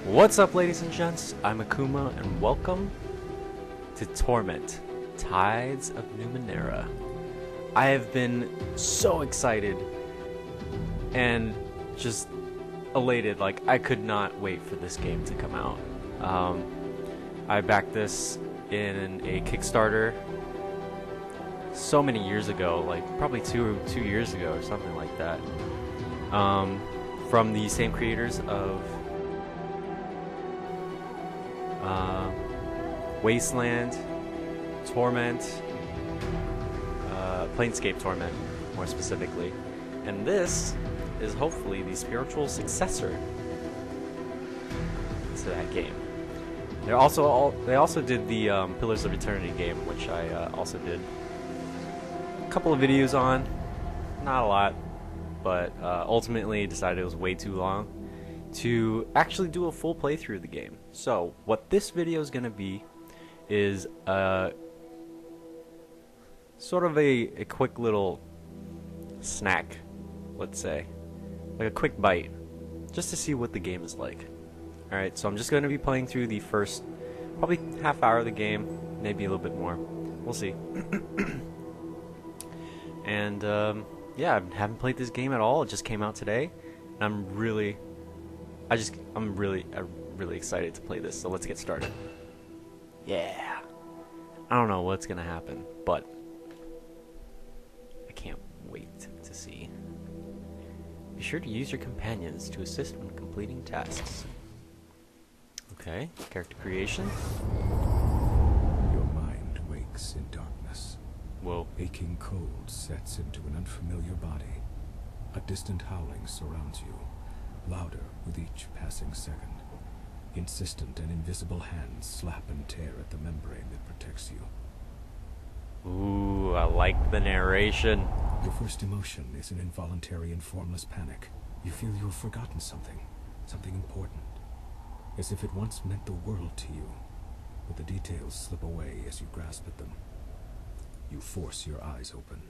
What's up, ladies and gents? I'm Akuma, and welcome to Torment, Tides of Numenera. I have been so excited and just elated. Like, I could not wait for this game to come out. I backed this in a Kickstarter so many years ago, like probably two years ago or something like that, from the same creators of Wasteland, Torment, Planescape Torment, more specifically. And this is hopefully the spiritual successor to that game. They also did the Pillars of Eternity game, which I also did a couple of videos on. Not a lot, but ultimately decided it was way too long to actually do a full playthrough of the game. So what this video is going to be is sort of a quick little snack, let's say, like a quick bite, just to see what the game is like. Alright, so I'm just going to be playing through the first probably half hour of the game, maybe a little bit more. We'll see. And yeah, I haven't played this game at all. It just came out today, and I'm really excited to play this. So let's get started. Yeah. I don't know what's gonna happen, but I can't wait to see. Be sure to use your companions to assist when completing tasks. Okay, character creation. Your mind wakes in darkness. Whoa. Aching cold sets into an unfamiliar body. A distant howling surrounds you, louder with each passing second. Insistent and invisible hands slap and tear at the membrane that protects you. Ooh, I like the narration. Your first emotion is an involuntary and formless panic. You feel you have forgotten something important. As if it once meant the world to you, but the details slip away as you grasp at them. You force your eyes open.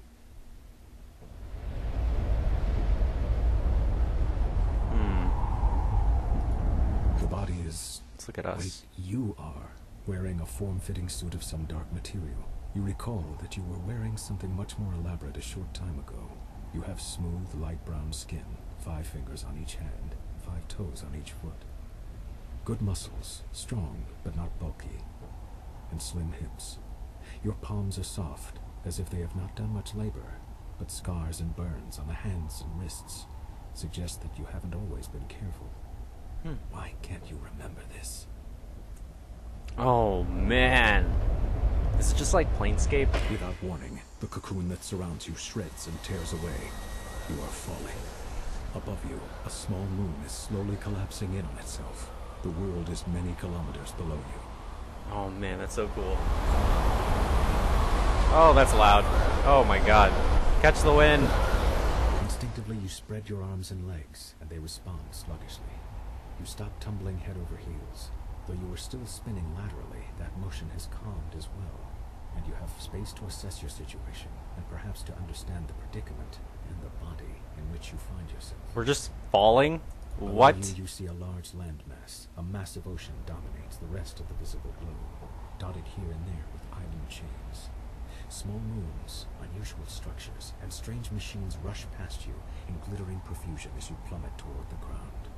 The body is... Let's look at us. Wait, you are wearing a form-fitting suit of some dark material. You recall that you were wearing something much more elaborate a short time ago. You have smooth, light brown skin, 5 fingers on each hand, 5 toes on each foot. Good muscles, strong but not bulky, and slim hips. Your palms are soft, as if they have not done much labor, but scars and burns on the hands and wrists suggest that you haven't always been careful. Why can't you remember this? Oh man. This is just like Planescape. Without warning, the cocoon that surrounds you shreds and tears away. You are falling. Above you, a small moon is slowly collapsing in on itself. The world is many kilometers below you. Oh man, that's so cool. Oh, that's loud. Oh my god. Catch the wind. Instinctively, you spread your arms and legs, and they respond sluggishly. You stop tumbling head over heels. Though you are still spinning laterally, that motion has calmed as well, and you have space to assess your situation, and perhaps to understand the predicament and the body in which you find yourself. We're just falling? What? Below you see a large landmass. A massive ocean dominates the rest of the visible globe, dotted here and there with island chains. Small moons, unusual structures, and strange machines rush past you in glittering profusion as you plummet toward the ground.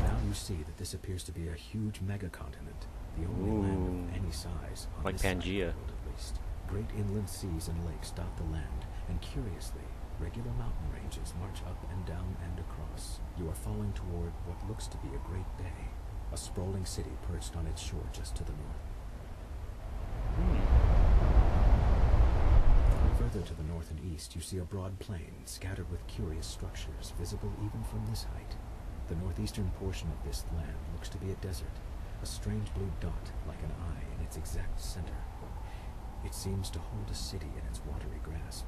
Now you see that this appears to be a huge megacontinent, the only land of any size on like this side of Pangea. the world at least. Great inland seas and lakes dot the land, and curiously, regular mountain ranges march up and down and across. You are falling toward what looks to be a great bay, a sprawling city perched on its shore just to the north. Further to the north and east, you see a broad plain scattered with curious structures, visible even from this height. The northeastern portion of this land looks to be a desert, a strange blue dot like an eye in its exact center. It seems to hold a city in its watery grasp.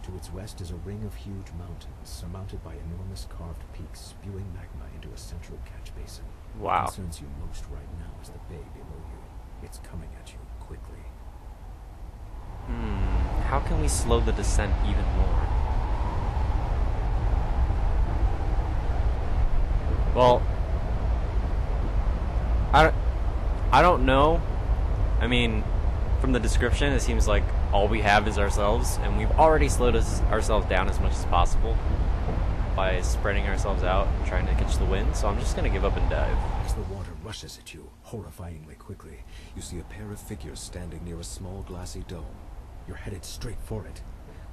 To its west is a ring of huge mountains, surmounted by enormous carved peaks spewing magma into a central catch basin. Wow. What concerns you most right now is the bay below you. It's coming at you quickly. How can we slow the descent even more? Well, I don't know. I mean, from the description, it seems like all we have is ourselves, and we've already slowed ourselves down as much as possible by spreading ourselves out and trying to catch the wind, so I'm just gonna give up and dive. As the water rushes at you, horrifyingly quickly, you see a pair of figures standing near a small glassy dome. You're headed straight for it.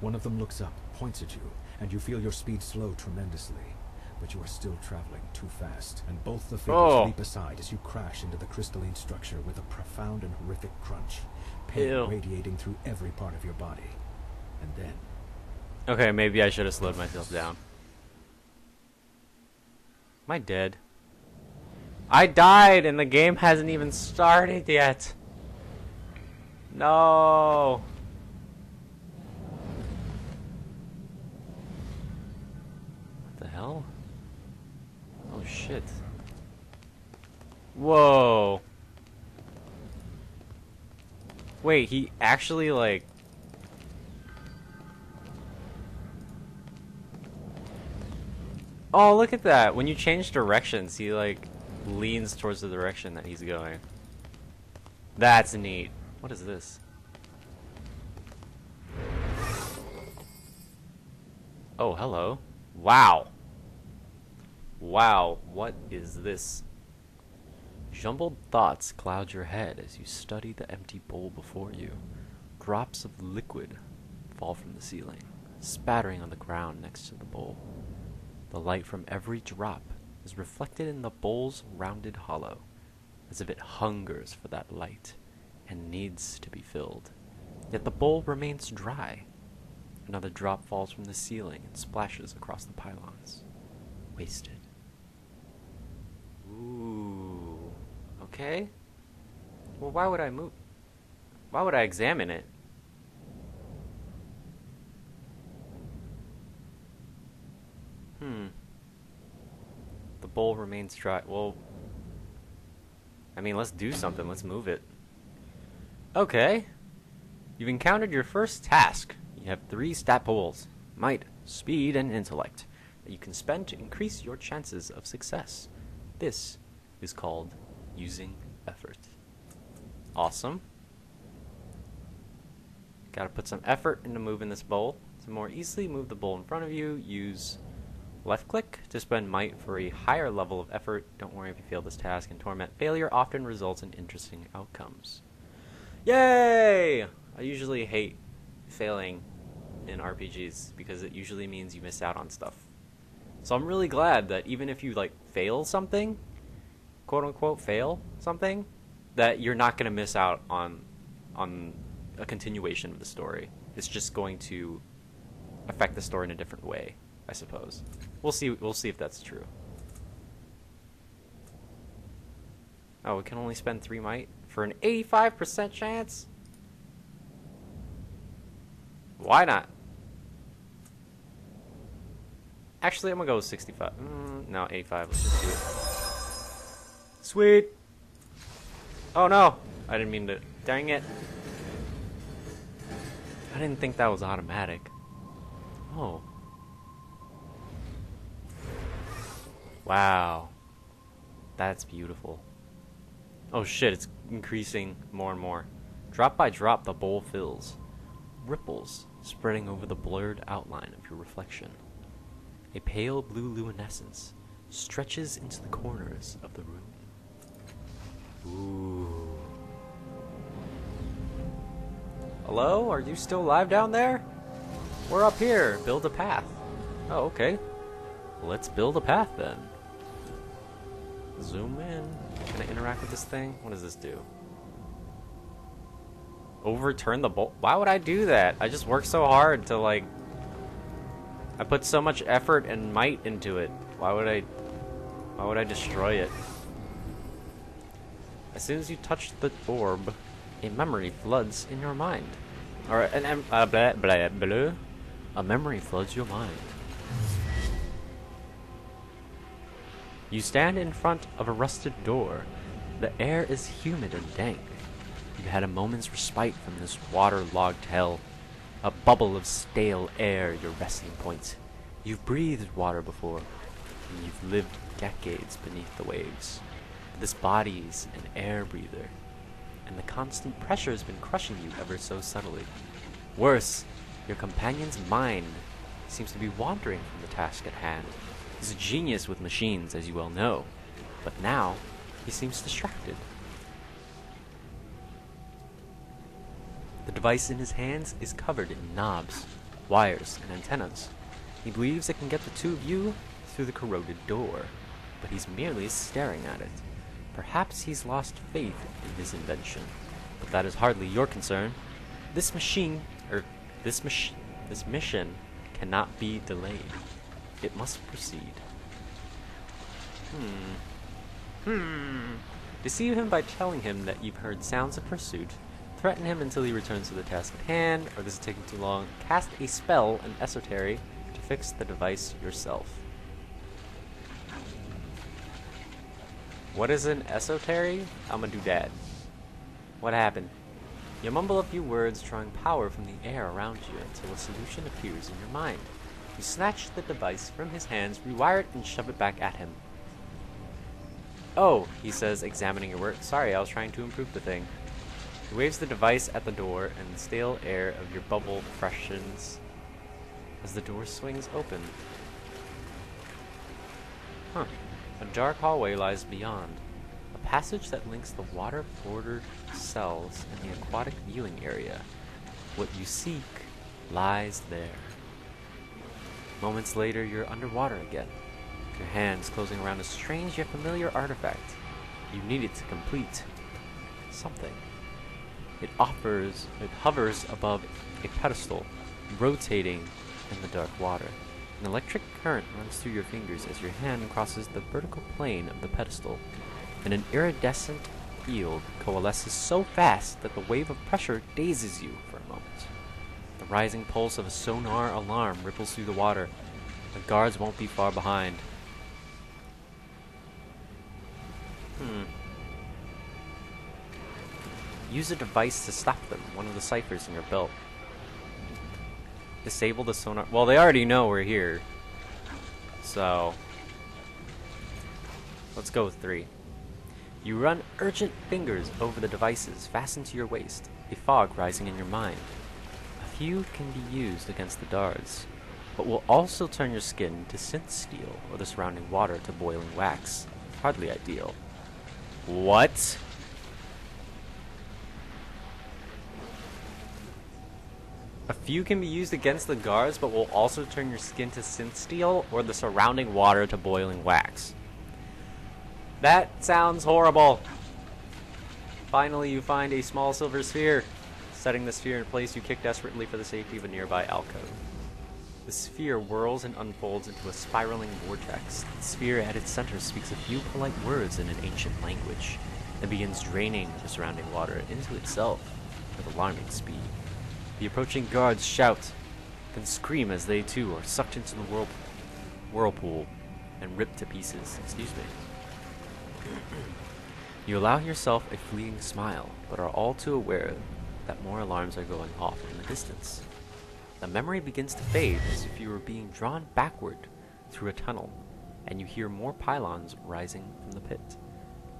One of them looks up, points at you, and you feel your speed slow tremendously. But you are still traveling too fast, and both the figures leap aside as you crash into the crystalline structure with a profound and horrific crunch, pain radiating through every part of your body. And then... Okay, maybe I should have slowed myself down. Am I dead? I died and the game hasn't even started yet. No. What the hell? Oh shit. Whoa. Wait, he actually like... Oh, look at that. When you change directions, he like leans towards the direction that he's going. That's neat. What is this? Oh, hello. Wow. Wow, what is this? Jumbled thoughts cloud your head as you study the empty bowl before you. Drops of liquid fall from the ceiling, spattering on the ground next to the bowl. The light from every drop is reflected in the bowl's rounded hollow, as if it hungers for that light and needs to be filled. Yet the bowl remains dry. Another drop falls from the ceiling and splashes across the pylons. Wasted. Ooh. Okay. Well, why would I move? Why would I examine it? The bowl remains dry. Well, I mean, let's do something. Let's move it. Okay. You've encountered your first task. You have 3 stat pools: might, speed, and intellect, that you can spend to increase your chances of success. This is called using effort. Awesome. Gotta put some effort into moving this bowl. To more easily move the bowl in front of you, use left click to spend might for a higher level of effort. Don't worry if you fail this task. In Torment, failure often results in interesting outcomes. Yay! I usually hate failing in RPGs because it usually means you miss out on stuff. So I'm really glad that even if you like fail something, quote unquote fail something, that you're not going to miss out on a continuation of the story. It's just going to affect the story in a different way, I suppose. We'll see if that's true. Oh, we can only spend 3 might for an 85% chance? Why not? Actually, I'm gonna go with 65. No, 85. Let's just do it. Sweet. Oh no! I didn't mean to. Dang it. I didn't think that was automatic. Oh. Wow. That's beautiful. Oh shit, it's increasing more and more. Drop by drop, the bowl fills. Ripples spreading over the blurred outline of your reflection. A pale blue luminescence stretches into the corners of the room. Ooh. Hello? Are you still alive down there? We're up here. Build a path. Oh, okay. Let's build a path then. Zoom in. Can I interact with this thing? What does this do? Overturn the bowl? Why would I do that? I just worked so hard to like... I put so much effort and might into it. Why would I destroy it? As soon as you touch the orb, a memory floods in your mind. Or a memory floods your mind. You stand in front of a rusted door. The air is humid and dank. You've had a moment's respite from this water-logged hell. A bubble of stale air, your resting point. You've breathed water before, and you've lived decades beneath the waves. But this body's an air breather, and the constant pressure has been crushing you ever so subtly. Worse, your companion's mind seems to be wandering from the task at hand. He's a genius with machines, as you well know, but now he seems distracted. The device in his hands is covered in knobs, wires, and antennas. He believes it can get the two of you through the corroded door, but he's merely staring at it. Perhaps he's lost faith in his invention, but that is hardly your concern. This mission cannot be delayed. It must proceed. Deceive him by telling him that you've heard sounds of pursuit. Threaten him until he returns to the task at hand, or this is taking too long. Cast a spell, an esotery, to fix the device yourself. What is an esotery? I'ma do that. What happened? You mumble a few words, drawing power from the air around you until a solution appears in your mind. You snatch the device from his hands, rewire it, and shove it back at him. Oh, he says, examining your work. Sorry, I was trying to improve the thing. He waves the device at the door, and the stale air of your bubble freshens as the door swings open. A dark hallway lies beyond. A passage that links the water-bordered cells and the aquatic viewing area. What you seek lies there. Moments later, you're underwater again, your hands closing around a strange yet familiar artifact. You need it to complete something. It hovers above a pedestal, rotating in the dark water. An electric current runs through your fingers as your hand crosses the vertical plane of the pedestal, and an iridescent field coalesces so fast that the wave of pressure dazes you for a moment. The rising pulse of a sonar alarm ripples through the water. The guards won't be far behind. Use a device to stop them, one of the ciphers in your belt. Disable the sonar. Well, they already know we're here. So, let's go with 3. You run urgent fingers over the devices fastened to your waist, a fog rising in your mind. A few can be used against the darts, but will also turn your skin to synth steel or the surrounding water to boiling wax. Hardly ideal. What? A few can be used against the guards, but will also turn your skin to synth steel or the surrounding water to boiling wax. That sounds horrible. Finally, you find a small silver sphere. Setting the sphere in place, you kick desperately for the safety of a nearby alcove. The sphere whirls and unfolds into a spiraling vortex. The sphere at its center speaks a few polite words in an ancient language, and begins draining the surrounding water into itself with alarming speed. The approaching guards shout, then scream as they too are sucked into the whirlpool and ripped to pieces. Excuse me. You allow yourself a fleeting smile, but are all too aware that more alarms are going off in the distance. The memory begins to fade as if you were being drawn backward through a tunnel, and you hear more pylons rising from the pit.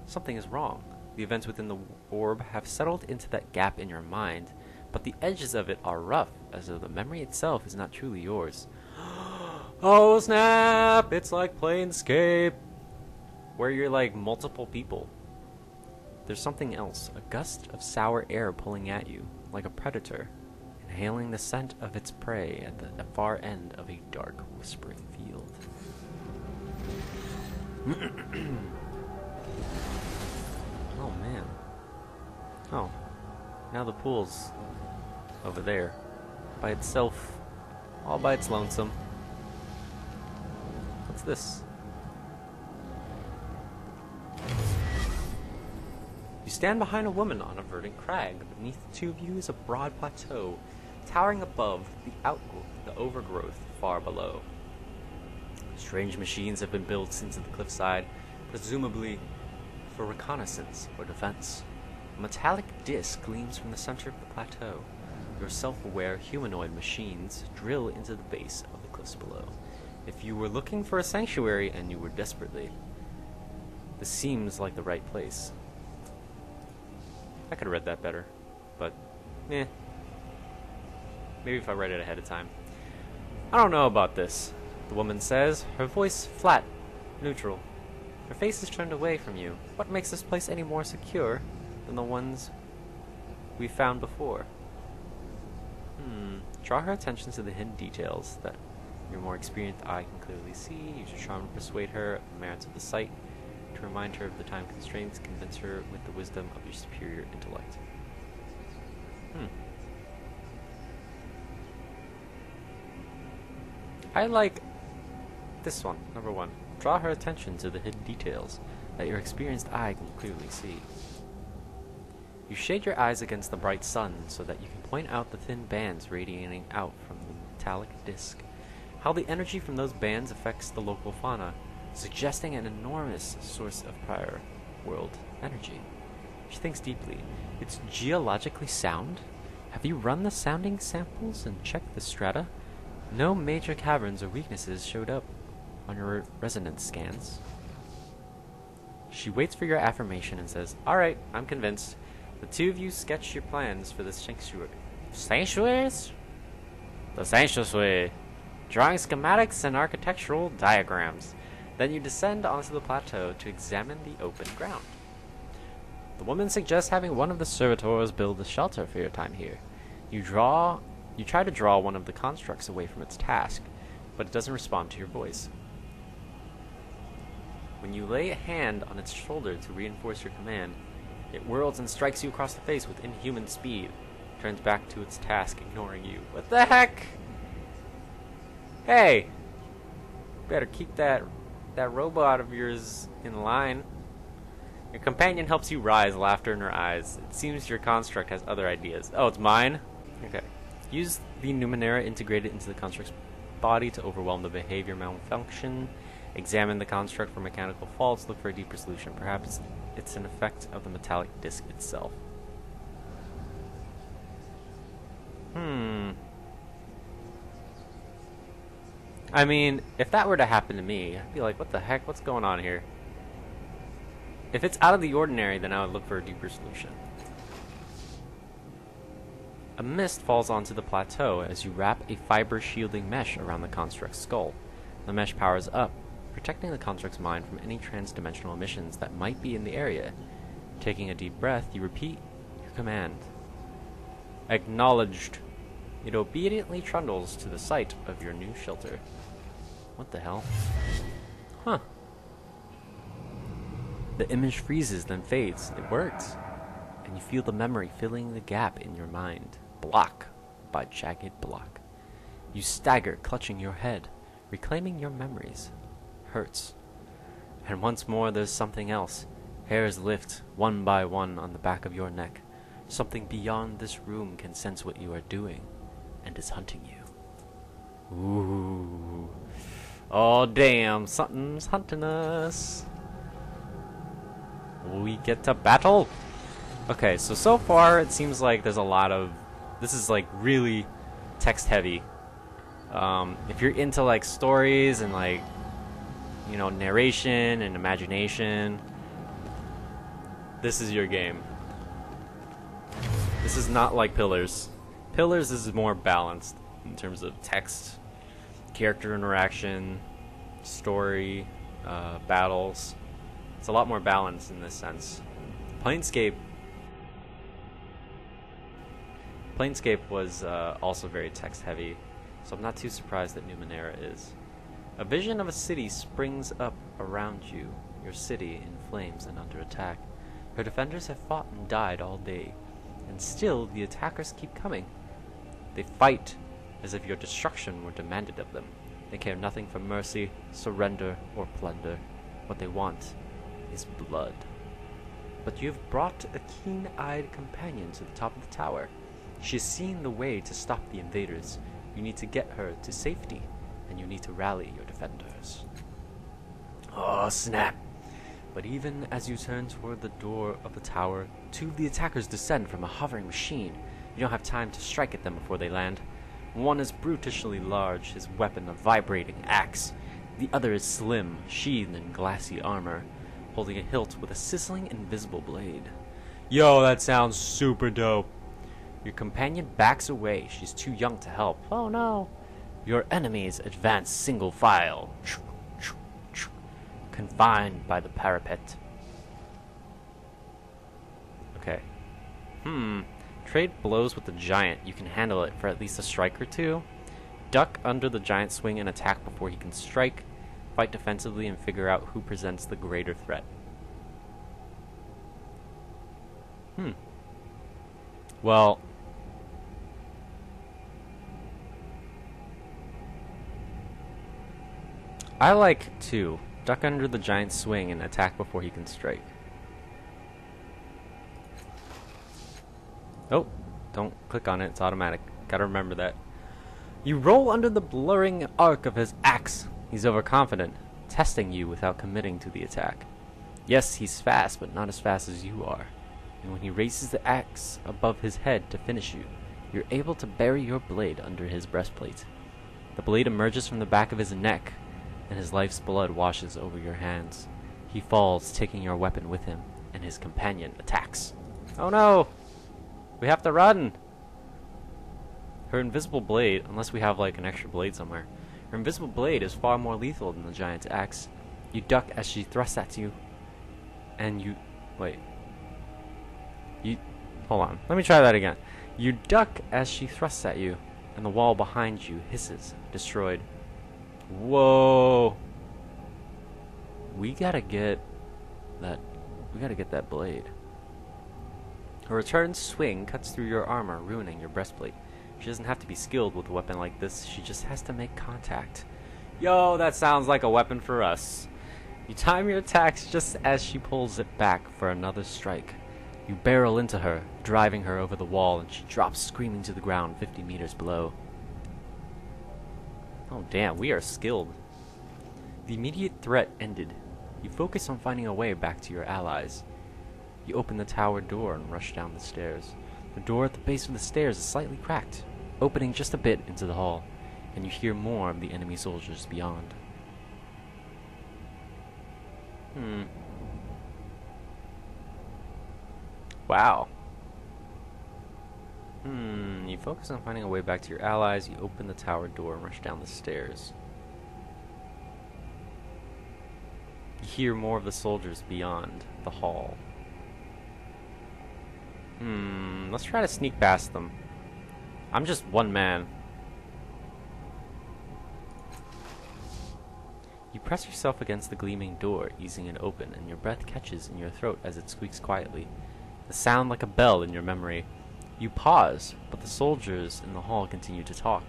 Something is wrong. The events within the orb have settled into that gap in your mind, but the edges of it are rough, as though the memory itself is not truly yours. Oh snap! It's like Planescape, where you're like multiple people. There's something else, a gust of sour air pulling at you, like a predator, inhaling the scent of its prey at the far end of a dark, whispering field. Oh man. Oh. Now the pool's over there, by itself, all by its lonesome. What's this? You stand behind a woman on a verdant crag. Beneath the two of you is a broad plateau, towering above the overgrowth far below. Strange machines have been built into the cliffside, presumably for reconnaissance or defense. A metallic disc gleams from the center of the plateau. Your self-aware humanoid machines drill into the base of the cliffs below. If you were looking for a sanctuary and you were desperately This seems like the right place. I could have read that better, but eh. Maybe if I read it ahead of time. I don't know about this, the woman says, her voice flat, neutral. Her face is turned away from you. What makes this place any more secure than the ones we found before? Draw her attention to the hidden details that your more experienced eye can clearly see. Use your charm to persuade her of the merits of the sight, to remind her of the time constraints, convince her with the wisdom of your superior intellect. I like this one, number 1. Draw her attention to the hidden details that your experienced eye can clearly see. You shade your eyes against the bright sun so that you can point out the thin bands radiating out from the metallic disc. How the energy from those bands affects the local fauna, suggesting an enormous source of prior world energy. She thinks deeply. It's geologically sound? Have you run the sounding samples and checked the strata? No major caverns or weaknesses showed up on your resonance scans. She waits for your affirmation and says, "Alright, I'm convinced. The two of you sketch your plans for this sanctuary." Sanctuaries? The sanctuary. Drawing schematics and architectural diagrams. Then you descend onto the plateau to examine the open ground. The woman suggests having one of the servitors build a shelter for your time here. You try to draw one of the constructs away from its task, but it doesn't respond to your voice. When you lay a hand on its shoulder to reinforce your command, it whirls and strikes you across the face with inhuman speed. Turns back to its task, ignoring you. What the heck? Hey! Better keep that robot of yours in line. Your companion helps you rise, laughter in her eyes. It seems your construct has other ideas. Oh, it's mine? Okay. Use the Numenera integrated into the construct's body to overwhelm the behavior malfunction. Examine the construct for mechanical faults. Look for a deeper solution. Perhaps it's an effect of the metallic disc itself. I mean, if that were to happen to me, I'd be like, what the heck? What's going on here? If it's out of the ordinary, then I would look for a deeper solution. A mist falls onto the plateau as you wrap a fiber shielding mesh around the construct's skull. The mesh powers up, protecting the construct's mind from any trans-dimensional emissions that might be in the area. Taking a deep breath, you repeat your command. Acknowledged. It obediently trundles to the site of your new shelter. What the hell? Huh. The image freezes, then fades. It works. And you feel the memory filling the gap in your mind. Block by jagged block. You stagger, clutching your head, reclaiming your memories. Hurts. And once more there's something else. Hairs lift, one by one, on the back of your neck. Something beyond this room can sense what you are doing, and is hunting you. Ooh. Oh damn, something's hunting us. We get to battle? Okay, so far it seems like there's a lot of... This is like really text heavy. If you're into like stories and like, you know, narration and imagination, this is your game. This is not like Pillars. Pillars is more balanced in terms of text, character interaction, story, battles. It's a lot more balanced in this sense. Planescape was also very text heavy, so I'm not too surprised that Numenera is. A vision of a city springs up around you, your city in flames and under attack. Her defenders have fought and died all day, and still the attackers keep coming. They fight as if your destruction were demanded of them. They care nothing for mercy, surrender, or plunder. What they want is blood. But you have brought a keen-eyed companion to the top of the tower. She has seen the way to stop the invaders. You need to get her to safety, and you need to rally your defenders. Oh, snap! But even as you turn toward the door of the tower, two of the attackers descend from a hovering machine. You don't have time to strike at them before they land. One is brutishly large, his weapon a vibrating axe. The other is slim, sheathed in glassy armor. holding a hilt with a sizzling invisible blade. Yo, that sounds super dope. Your companion backs away. She's too young to help. Oh no. Your enemies advance single file, confined by the parapet. Okay. Trade blows with the giant. You can handle it for at least a strike or two. Duck under the giant's swing and attack before he can strike. Fight defensively and figure out who presents the greater threat. Well, I like to duck under the giant's swing and attack before he can strike. Oh, don't click on it, it's automatic. Gotta remember that. You roll under the blurring arc of his axe. He's overconfident, testing you without committing to the attack. Yes, he's fast, but not as fast as you are. And when he raises the axe above his head to finish you, you're able to bury your blade under his breastplate. The blade emerges from the back of his neck, and his life's blood washes over your hands. He falls, taking your weapon with him, and his companion attacks. Oh no! We have to run! Her invisible blade, unless we have like an extra blade somewhere, her invisible blade is far more lethal than the giant's axe. You duck as she thrusts at you, and you... wait. Hold on. Let me try that again. You duck as she thrusts at you, and the wall behind you hisses, destroyed. Whoa. We gotta get that blade. Her return swing cuts through your armor, ruining your breastplate. She doesn't have to be skilled with a weapon like this, she just has to make contact. Yo, that sounds like a weapon for us. You time your attacks just as she pulls it back for another strike. You barrel into her, driving her over the wall, and she drops screaming to the ground 50 meters below. Oh damn, we are skilled. The immediate threat ended. You focus on finding a way back to your allies. You open the tower door and rush down the stairs. The door at the base of the stairs is slightly cracked, opening just a bit into the hall, and you hear more of the enemy soldiers beyond. Wow. You focus on finding a way back to your allies, you open the tower door and rush down the stairs. You hear more of the soldiers beyond the hall. Let's try to sneak past them. I'm just one man. You press yourself against the gleaming door, easing it open, and your breath catches in your throat as it squeaks quietly. A sound like a bell in your memory. You pause, but the soldiers in the hall continue to talk.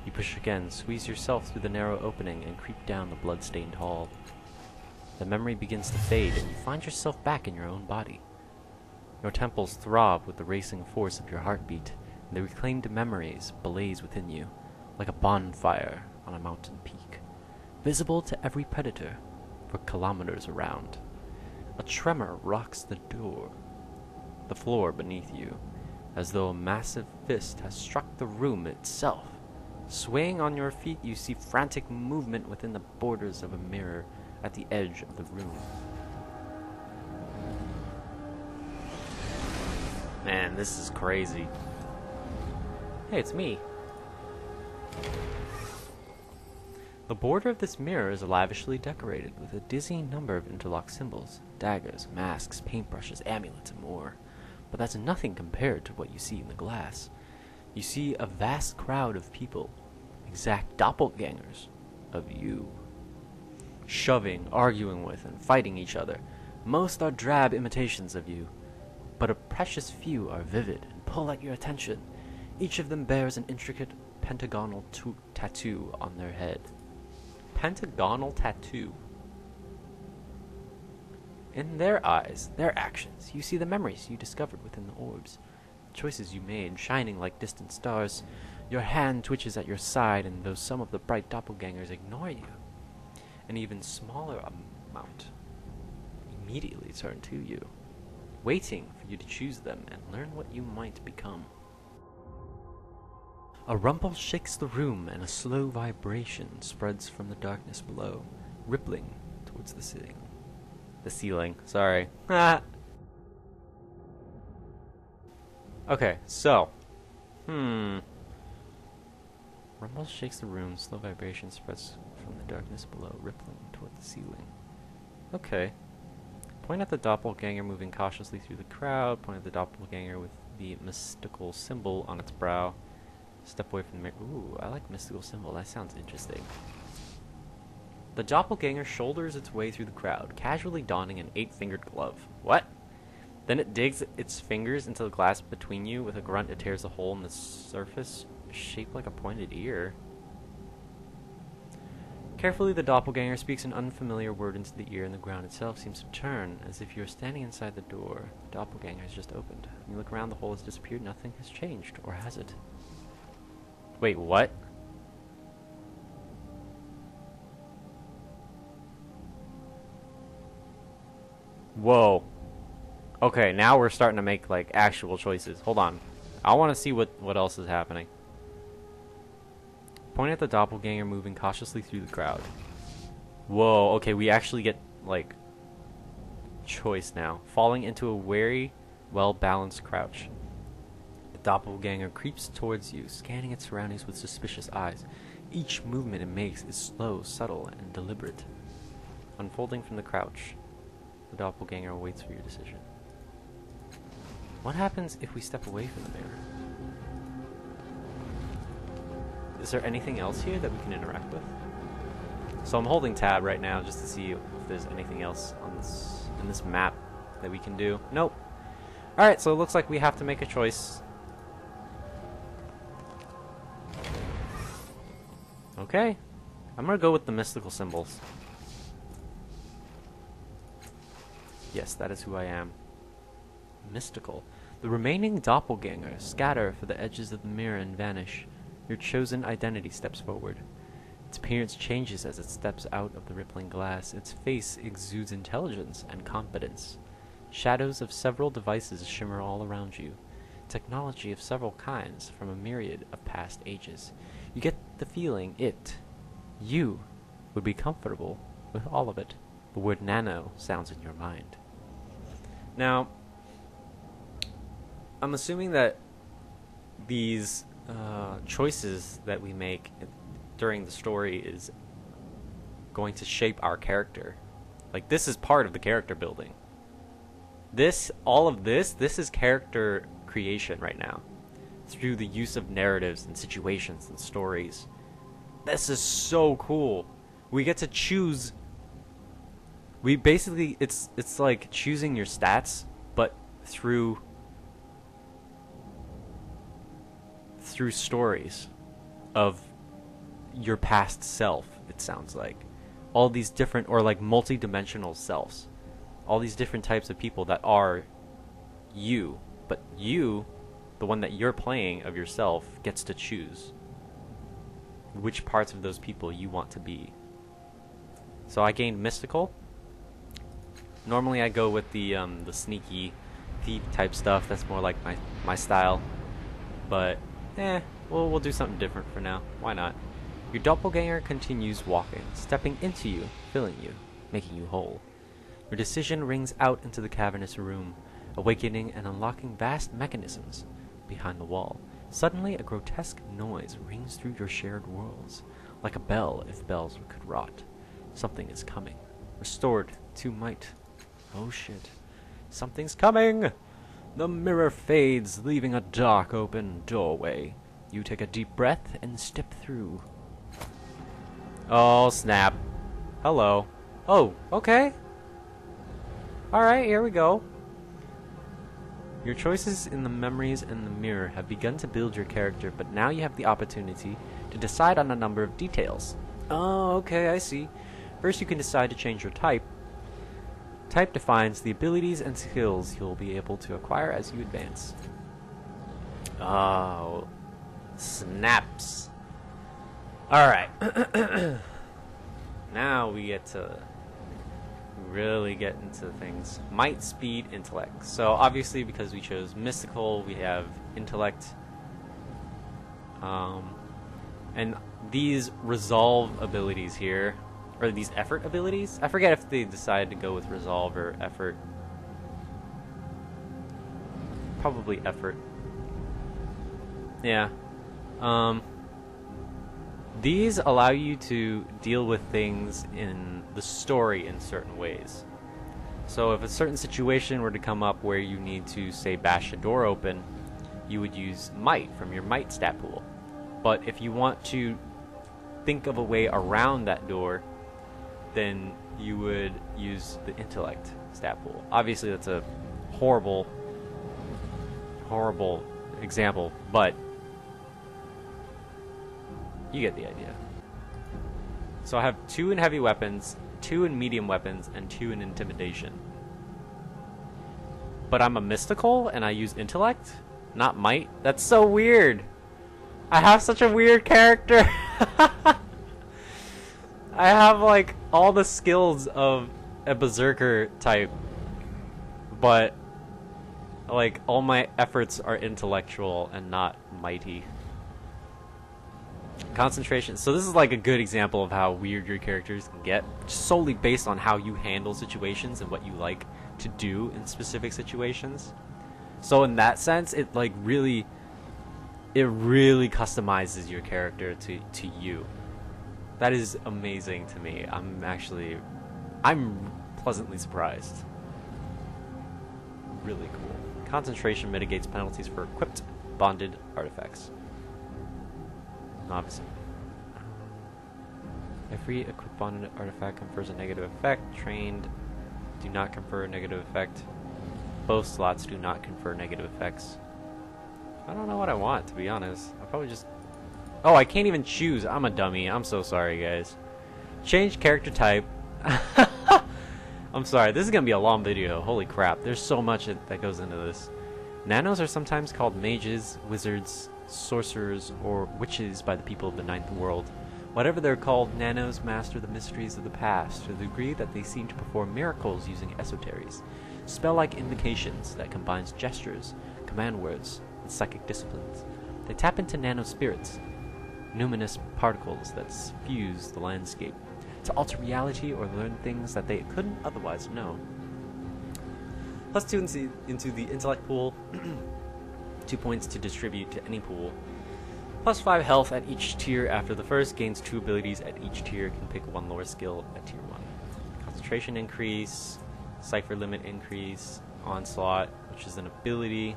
You push again, squeeze yourself through the narrow opening, and creep down the blood-stained hall. The memory begins to fade, and you find yourself back in your own body. Your temples throb with the racing force of your heartbeat, and the reclaimed memories blaze within you, like a bonfire on a mountain peak, visible to every predator for kilometers around. A tremor rocks the floor beneath you, as though a massive fist has struck the room itself. Swaying on your feet, you see frantic movement within the borders of a mirror at the edge of the room. Man, this is crazy. Hey, it's me. The border of this mirror is lavishly decorated with a dizzying number of interlocked symbols, daggers, masks, paintbrushes, amulets, and more. But that's nothing compared to what you see in the glass. You see a vast crowd of people, exact doppelgangers of you, shoving, arguing with, and fighting each other. Most are drab imitations of you, but a precious few are vivid and pull at your attention. Each of them bears an intricate pentagonal tattoo on their head. Pentagonal tattoo. In their eyes, their actions, you see the memories you discovered within the orbs, the choices you made, shining like distant stars. Your hand twitches at your side, and though some of the bright doppelgangers ignore you, an even smaller amount immediately turn to you, waiting for you to choose them and learn what you might become. A rumble shakes the room, and a slow vibration spreads from the darkness below, rippling towards the ceiling. The ceiling. Sorry. Ah. Okay, so. Rumble shakes the room. Slow vibration spreads from the darkness below, rippling toward the ceiling. Okay. Point at the doppelganger moving cautiously through the crowd. Point at the doppelganger with the mystical symbol on its brow. Step away from the mirror. Ooh, I like mystical symbol. That sounds interesting. The doppelganger shoulders its way through the crowd, casually donning an 8-fingered glove. What? Then it digs its fingers into the glass between you. With a grunt, it tears a hole in the surface, shaped like a pointed ear. Carefully, the doppelganger speaks an unfamiliar word into the ear, and the ground itself seems to turn, as if you are standing inside the door. The doppelganger has just opened. When you look around, the hole has disappeared. Nothing has changed, or has it? Wait, what? Whoa. Okay, now we're starting to make, like, actual choices. Hold on. I want to see what else is happening. Point at the doppelganger moving cautiously through the crowd. Whoa, okay, we actually get, like, choice now. Falling into a wary, well-balanced crouch. The doppelganger creeps towards you, scanning its surroundings with suspicious eyes. Each movement it makes is slow, subtle, and deliberate. Unfolding from the crouch, the doppelganger waits for your decision. What happens if we step away from the mirror? Is there anything else here that we can interact with? So I'm holding tab right now just to see if there's anything else on in this map that we can do. Nope. Alright, so it looks like we have to make a choice. Okay. I'm gonna go with the mystical symbols. Yes, that is who I am. Mystical. The remaining doppelgangers scatter for the edges of the mirror and vanish. Your chosen identity steps forward. Its appearance changes as it steps out of the rippling glass. Its face exudes intelligence and confidence. Shadows of several devices shimmer all around you. Technology of several kinds from a myriad of past ages. You get the feeling you, would be comfortable with all of it. The word nano sounds in your mind. Now, I'm assuming that these choices that we make during the story is going to shape our character. Like, this is part of the character building. All of this is character creation right now. Through the use of narratives and situations and stories. This is so cool. We get to choose. We basically, it's like choosing your stats, but through stories of your past self, it sounds like. All these different, or like multi-dimensional selves. All these different types of people that are you. But you, the one that you're playing of yourself, gets to choose which parts of those people you want to be. So I gained mystical. Normally I go with the sneaky thief type stuff. That's more like my style. But we'll do something different for now. Why not? Your doppelganger continues walking, stepping into you, filling you, making you whole. Your decision rings out into the cavernous room, awakening and unlocking vast mechanisms behind the wall. Suddenly, a grotesque noise rings through your shared worlds, like a bell if bells could rot. Something is coming. Restored to might. Oh shit. Something's coming! The mirror fades, leaving a dark open doorway. You take a deep breath and step through. Oh, snap. Hello. Oh, okay. Alright, here we go. Your choices in the memories and the mirror have begun to build your character, but now you have the opportunity to decide on a number of details. Oh, okay, I see. First, you can decide to change your type. Type defines the abilities and skills you'll be able to acquire as you advance. Oh, snaps. Alright. Now we get to really get into things. Might, speed, intellect. So obviously, because we chose mystical, we have intellect. And these resolve abilities here, or these effort abilities. I forget if they decide to go with resolve or effort. Probably effort. Yeah. These allow you to deal with things in the story in certain ways. So if a certain situation were to come up where you need to, say, bash a door open, you would use might from your might stat pool. But if you want to think of a way around that door, then you would use the intellect stat pool. Obviously that's a horrible example, but you get the idea. So I have 2 in heavy weapons, 2 in medium weapons, and 2 in intimidation. But I'm a mystical and I use intellect, not might? That's so weird. I have such a weird character. I have like all the skills of a berserker type, but like all my efforts are intellectual and not mighty. Concentration. So this is like a good example of how weird your characters can get, just solely based on how you handle situations and what you like to do in specific situations. So in that sense, it like really customizes your character to you. That is amazing to me. I'm pleasantly surprised. Really cool. Concentration mitigates penalties for equipped bonded artifacts. Novice. Every equipped bonded artifact confers a negative effect. Trained do not confer a negative effect. Both slots do not confer negative effects. I don't know what I want, to be honest. I'll probably just... Oh, I can't even choose. I'm a dummy. I'm so sorry, guys. Change character type. I'm sorry. This is going to be a long video. Holy crap. There's so much that goes into this. Nanos are sometimes called mages, wizards, sorcerers, or witches by the people of the Ninth World. Whatever they're called, nanos master the mysteries of the past to the degree that they seem to perform miracles using esoteries, spell-like invocations that combines gestures, command words, and psychic disciplines. They tap into nanospirits, numinous particles that fuse the landscape, to alter reality or learn things that they couldn't otherwise know. +2 into the intellect pool, 2 points to distribute to any pool. +5 health at each tier after the first, gains 2 abilities at each tier, can pick 1 lower skill at tier 1. Concentration increase, cipher limit increase, onslaught, which is an ability,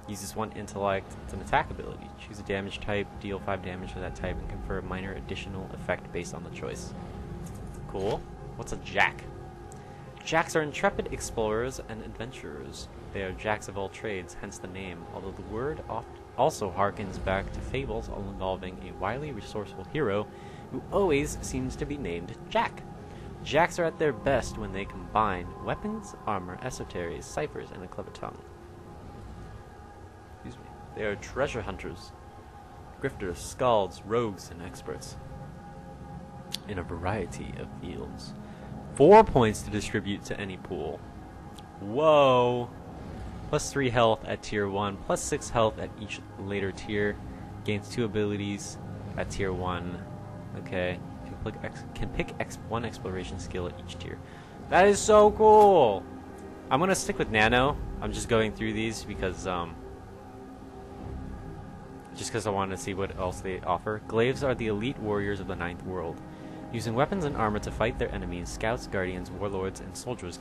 uses 1 intellect, it's an attack ability. Choose a damage type, deal 5 damage to that type, and confer a minor additional effect based on the choice. Cool. What's a jack? Jacks are intrepid explorers and adventurers. They are jacks of all trades, hence the name, although the word also harkens back to fables all involving a wily, resourceful hero who always seems to be named Jack. Jacks are at their best when they combine weapons, armor, esoteries, ciphers, and a clever tongue. Excuse me. They are treasure hunters, grifters, skalds, rogues, and experts in a variety of fields. 4 points to distribute to any pool. Whoa! +3 health at tier 1, +6 health at each later tier. Gains 2 abilities at tier 1. Okay. Can pick 1 exploration skill at each tier. That is so cool! I'm gonna stick with Nano. I'm just going through these because I want to see what else they offer. Glaives are the elite warriors of the Ninth World. Using weapons and armor to fight their enemies, scouts, guardians, warlords, and soldiers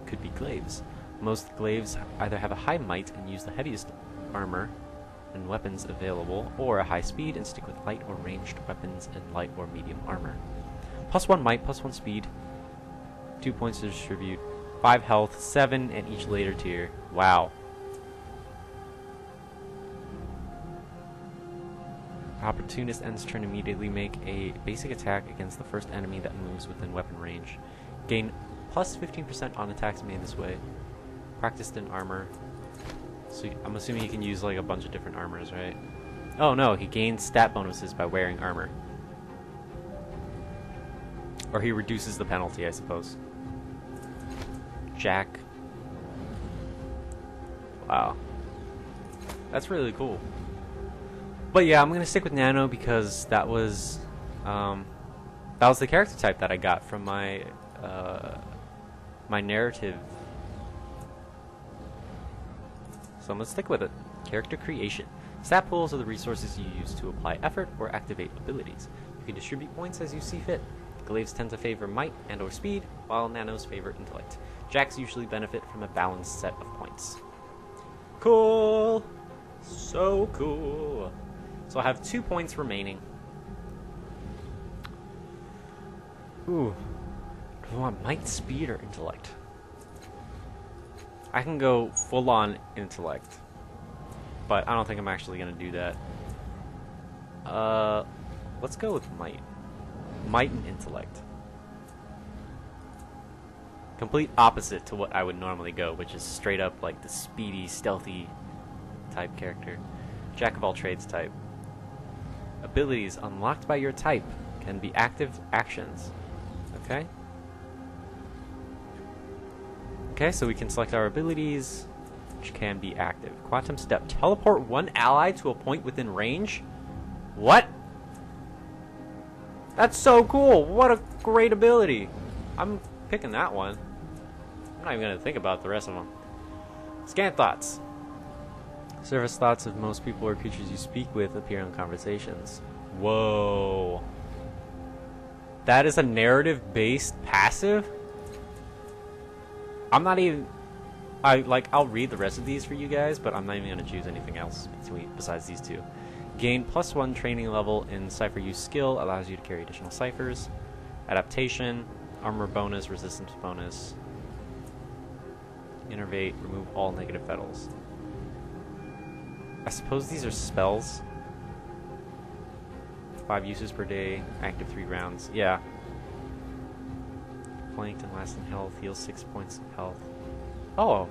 could be glaives. Most glaives either have a high might and use the heaviest armor and weapons available, or a high speed and stick with light or ranged weapons and light or medium armor. +1 might, +1 speed, 2 points to distribute, 5 health, 7 at each later tier. Wow. Opportunist ends turn immediately, make a basic attack against the first enemy that moves within weapon range. Gain +15% on attacks made this way. Practiced in armor. So I'm assuming he can use like a bunch of different armors, right? Oh no, he gains stat bonuses by wearing armor. Or he reduces the penalty, I suppose. Jack. Wow. That's really cool. But yeah, I'm gonna stick with Nano because that was That was the character type that I got from my my narrative. So I'm gonna stick with it. Character creation. Stat pools are the resources you use to apply effort or activate abilities. You can distribute points as you see fit. Glaives tend to favor might and or speed, while nanos favor intellect. Jacks usually benefit from a balanced set of points. Cool! So cool! So I have 2 points remaining. Ooh. Do I want might, speed, or intellect? I can go full-on intellect. But I don't think I'm actually going to do that. Let's go with might. Might and intellect. Complete opposite to what I would normally go, which is straight up like the speedy, stealthy type character. Jack of all trades type. Abilities unlocked by your type can be active actions. Okay? Okay, so we can select our abilities, which can be active. Quantum Step. Teleport one ally to a point within range? What? That's so cool! What a great ability! I'm picking that one. I'm not even going to think about the rest of them. Scan thoughts. Surface thoughts of most people or creatures you speak with appear in conversations. Whoa. That is a narrative-based passive? I'm not even... I'll read the rest of these for you guys, but I'm not even going to choose anything else besides these two. Gain +1 training level in cipher use skill, allows you to carry additional ciphers. Adaptation, armor bonus, resistance bonus. Innervate, remove all negative petals. I suppose these are spells. 5 uses per day, active 3 rounds. Yeah. Flanked and lasting health, heals 6 points of health. Oh,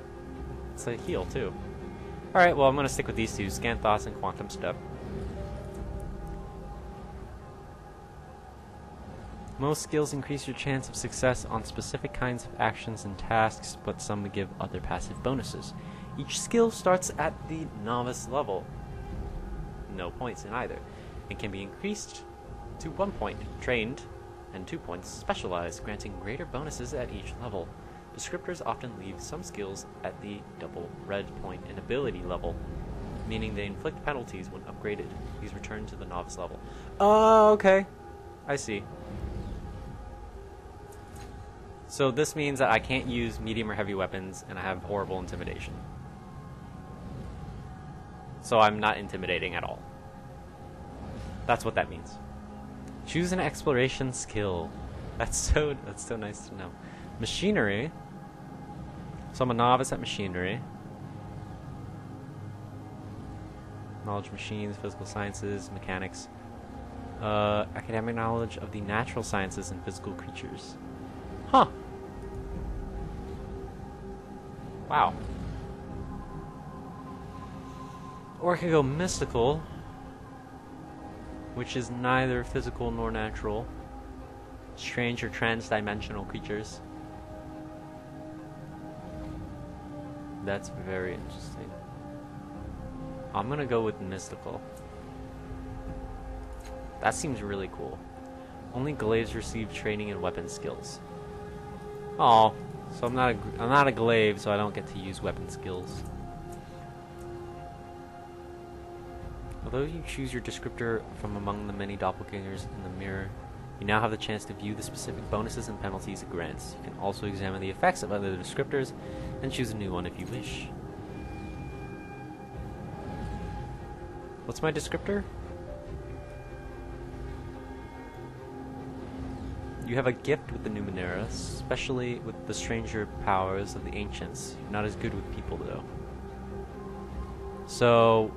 it's a heal too. Alright, well I'm going to stick with these two, Scan Thoughts and Quantum Step. Most skills increase your chance of success on specific kinds of actions and tasks, but some give other passive bonuses. Each skill starts at the novice level. No points in either. And can be increased to 1 point, trained, and 2 points, specialized, granting greater bonuses at each level. Descriptors often leave some skills at the double red point and ability level, meaning they inflict penalties when upgraded. These return to the novice level. Oh, okay. I see. So this means that I can't use medium or heavy weapons, and I have horrible intimidation. So I'm not intimidating at all. That's what that means. Choose an exploration skill. That's so nice to know. Machinery. So I'm a novice at machinery. Knowledge machines, physical sciences, mechanics. Academic knowledge of the natural sciences and physical creatures. Huh. Wow. Or I could go mystical, which is neither physical nor natural. Strange or trans-dimensional creatures. That's very interesting. I'm gonna go with mystical. That seems really cool. Only glaives receive training in weapon skills. Oh, so I'm not a glaive, so I don't get to use weapon skills. Although you choose your descriptor from among the many doppelgangers in the mirror, you now have the chance to view the specific bonuses and penalties it grants. You can also examine the effects of other descriptors and choose a new one if you wish. What's my descriptor? You have a gift with the Numenera, especially with the stranger powers of the ancients. You're not as good with people, though. So...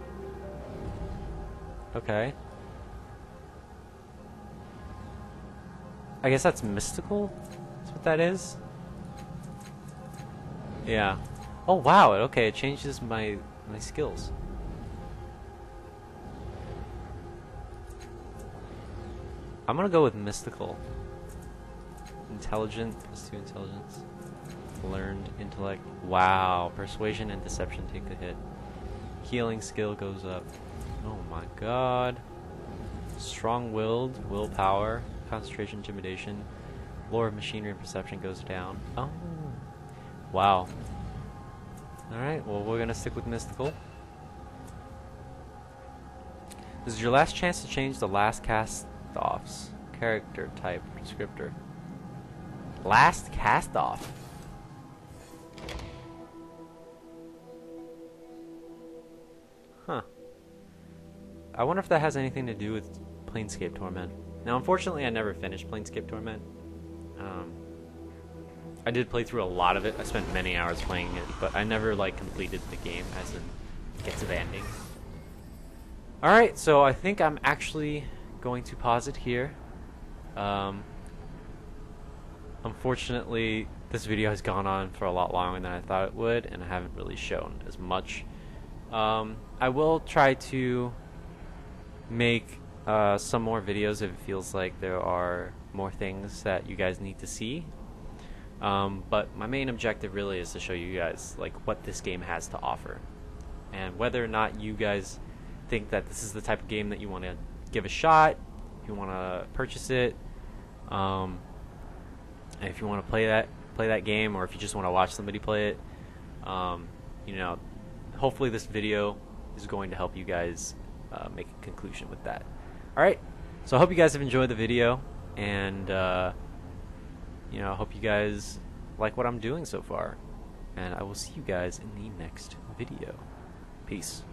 okay. I guess that's mystical? That's what that is? Yeah. Oh, wow. Okay, it changes my skills. I'm gonna go with mystical. Intelligent, +2 intelligence. Learned intellect. Wow. Persuasion and deception take a hit. Healing skill goes up. Oh my god. Strong-willed, willpower. concentration, intimidation. Lore of machinery and perception goes down. Oh. Wow. Alright, well, we're gonna stick with mystical. This is your last chance to change the last cast-off's character type descriptor. Last cast-off. Huh. I wonder if that has anything to do with Planescape Torment. Now, unfortunately, I never finished Planescape Torment. I did play through a lot of it. I spent many hours playing it, but I never like completed the game, as in get to the ending. Alright, so I think I'm actually going to pause it here. Unfortunately, this video has gone on for a lot longer than I thought it would, and I haven't really shown as much. I will try to make some more videos if it feels like there are more things that you guys need to see. But my main objective really is to show you guys like what this game has to offer, and whether or not you guys think that this is the type of game that you want to give a shot, if you want to purchase it, and if you want to play that game, or if you just want to watch somebody play it. You know, hopefully this video is going to help you guys make a conclusion with that. Alright, so I hope you guys have enjoyed the video, and you know, I hope you guys like what I'm doing so far, and I will see you guys in the next video. Peace.